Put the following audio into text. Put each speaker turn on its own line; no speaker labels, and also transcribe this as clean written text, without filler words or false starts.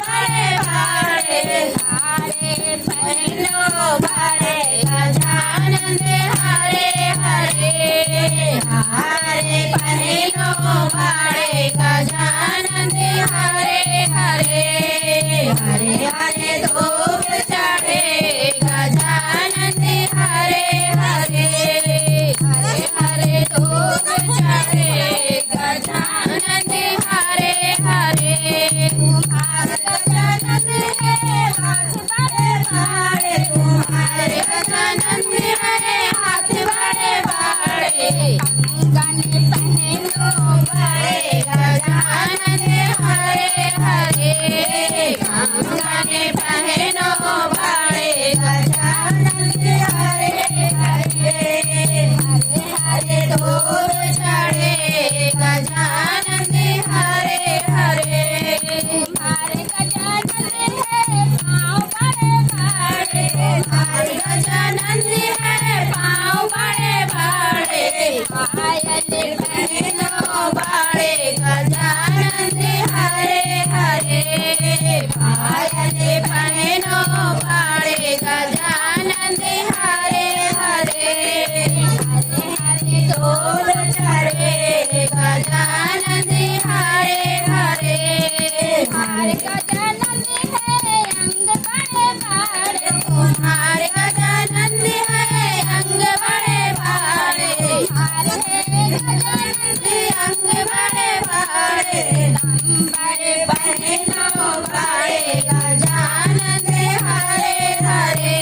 बड़े भाड़े हारे पहनो भाड़े गजानन हरे हरे हारे पहनो भाड़े गजानन हरे हरे हरे हरे धूप चढ़े गजानन हरे हरे हरे हरे धूप चढ़े गजानन हरे हरे तुम्हारे गजानन है हाथ बड़े भाड़े तुम्हारे गजानन है हाथ बड़े भाड़े कंगन पहनो बड़े गजानन हरे हरे कंगन पहनो बड़े गजानन हरे हरे हरे हरे धूप चढ़े गजानन हरे हरे तुम्हारे गजानन है पाँव बड़े भाड़े तुम्हारे गजानन है पाँव बड़े भाड़े पायल पहनो बड़े गजानन हरे हरे पायल पहनो बड़े गजानन हरे हरे हरे हरे डोल चढ़े गजानन हरे हरे हमारे गजानन है अंग बड़े भाड़े तुम्हारे गजानन है अंग बड़े भाड़े हमारे गजानन अंग बड़े भाड़े बड़े पहनो बड़े गजानन हरे हरे